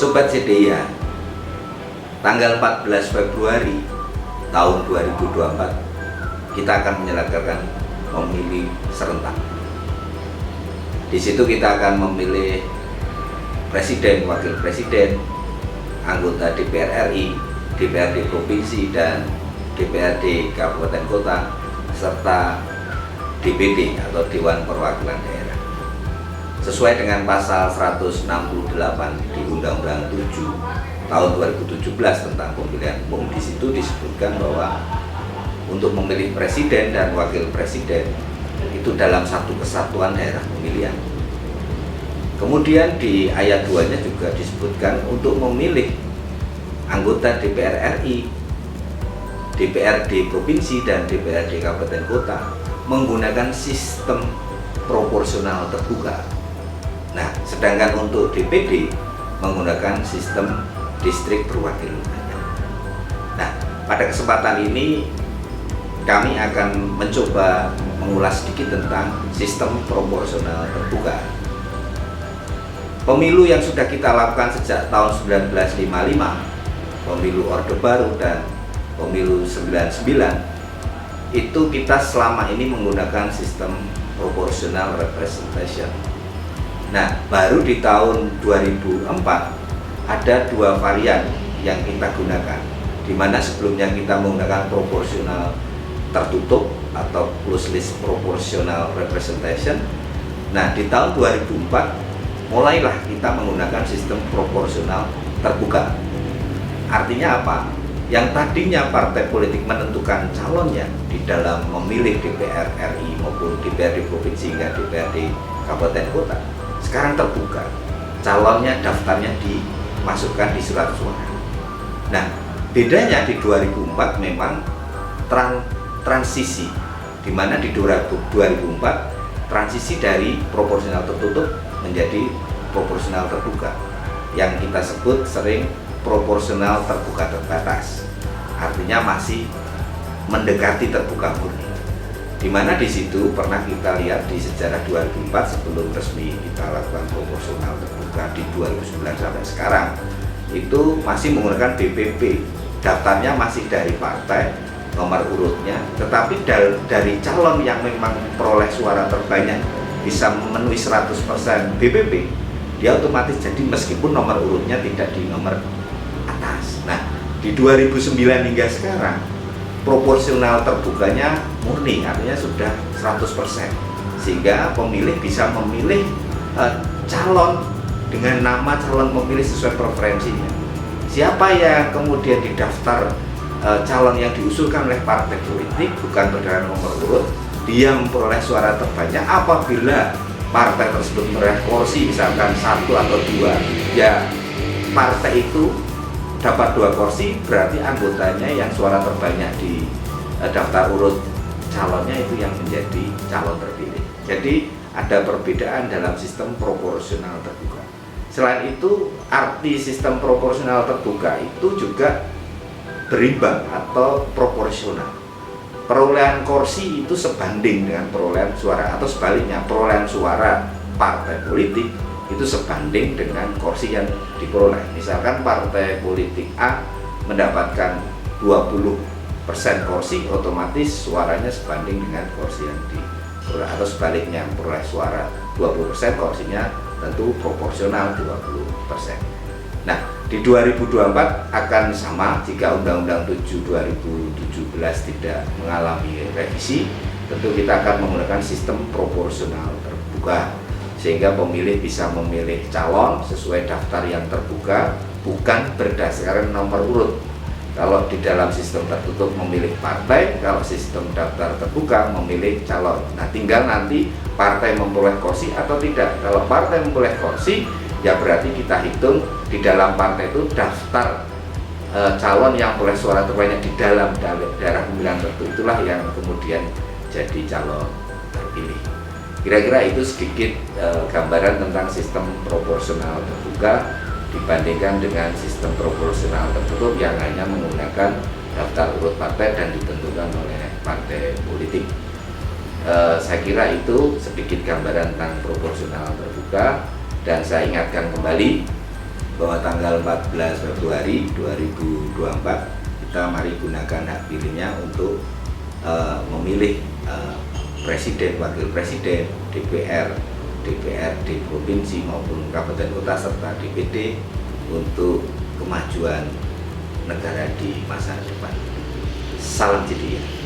Sobat CDIA, tanggal 14 Februari tahun 2024 kita akan menyelenggarakan pemilih serentak. Di situ kita akan memilih presiden, wakil presiden, anggota DPR RI, DPRD provinsi dan DPRD kabupaten kota, serta DPD atau Dewan Perwakilan Daerah. Sesuai dengan pasal 168 di Undang-Undang 7 tahun 2017 tentang pemilihan umum, di situ disebutkan bahwa untuk memilih presiden dan wakil presiden itu dalam satu kesatuan daerah pemilihan. Kemudian di ayat 2-nya juga disebutkan untuk memilih anggota DPR RI, DPRD provinsi dan DPRD kabupaten kota menggunakan sistem proporsional terbuka. Nah, sedangkan untuk DPD menggunakan sistem distrik berwakil rakyat. Nah, pada kesempatan ini kami akan mencoba mengulas sedikit tentang sistem proporsional terbuka. Pemilu yang sudah kita lakukan sejak tahun 1955, pemilu Orde Baru dan pemilu 99, itu kita selama ini menggunakan sistem proportional representation. Nah, baru di tahun 2004 ada dua varian yang kita gunakan, di mana sebelumnya kita menggunakan proporsional tertutup atau closed list proportional representation. Nah, di tahun 2004 mulailah kita menggunakan sistem proporsional terbuka. Artinya apa? Yang tadinya partai politik menentukan calonnya di dalam memilih DPR RI maupun DPRD provinsi hingga DPRD kabupaten kota, sekarang terbuka. Calonnya, daftarnya dimasukkan di surat suara. Nah, bedanya di 2004 memang transisi, di mana di 2004 transisi dari proporsional tertutup menjadi proporsional terbuka, yang kita sebut sering proporsional terbuka terbatas. Artinya masih mendekati terbuka murni. Di mana di situ pernah kita lihat di sejarah 2004 sebelum resmi kita lakukan proporsional terbuka di 2009 sampai sekarang, itu masih menggunakan DPP. Daftarnya masih dari partai, nomor urutnya, tetapi dari calon yang memang peroleh suara terbanyak bisa memenuhi 100% BPP, dia otomatis jadi meskipun nomor urutnya tidak di nomor atas. Nah, di 2009 hingga sekarang proporsional terbukanya murni, artinya sudah 100%, sehingga pemilih bisa memilih calon dengan nama calon pemilih sesuai preferensinya. Siapa yang kemudian didaftar calon yang diusulkan oleh partai politik bukan berdasarkan nomor urut, dia memperoleh suara terbanyak. Apabila partai tersebut meroleh kursi misalkan 1 atau 2, ya partai itu dapat 2 kursi, berarti anggotanya yang suara terbanyak di daftar urut calonnya itu yang menjadi calon terpilih. Jadi ada perbedaan dalam sistem proporsional terbuka. Selain itu, arti sistem proporsional terbuka itu juga berimbang atau proporsional. Perolehan kursi itu sebanding dengan perolehan suara, atau sebaliknya perolehan suara partai politik itu sebanding dengan kursi yang diperoleh. Misalkan partai politik A mendapatkan 20% kursi, otomatis suaranya sebanding dengan kursi yang diperoleh, atau sebaliknya memperoleh suara 20%, kursinya tentu proporsional 20%. Nah, di 2024 akan sama jika Undang-Undang 7 2017 tidak mengalami revisi. Tentu kita akan menggunakan sistem proporsional terbuka, sehingga pemilih bisa memilih calon sesuai daftar yang terbuka, bukan berdasarkan nomor urut. Kalau di dalam sistem tertutup memilih partai, kalau sistem daftar terbuka memilih calon. Nah, tinggal nanti partai memperoleh kursi atau tidak. Kalau partai memperoleh kursi, ya berarti kita hitung di dalam partai itu daftar calon yang memperoleh suara terbanyak di dalam daerah pemilihan tertentu, itulah yang kemudian jadi calon terpilih. Kira-kira itu sedikit gambaran tentang sistem proporsional terbuka dibandingkan dengan sistem proporsional tertutup yang hanya menggunakan daftar urut partai dan ditentukan oleh partai politik. Saya kira itu sedikit gambaran tentang proporsional terbuka, dan saya ingatkan kembali bahwa tanggal 14 Februari 2024 kita mari gunakan hak pilihnya untuk memilih presiden, wakil presiden, DPR, DPRD provinsi maupun kabupaten kota serta DPD untuk kemajuan negara di masa depan. Salam Cedia.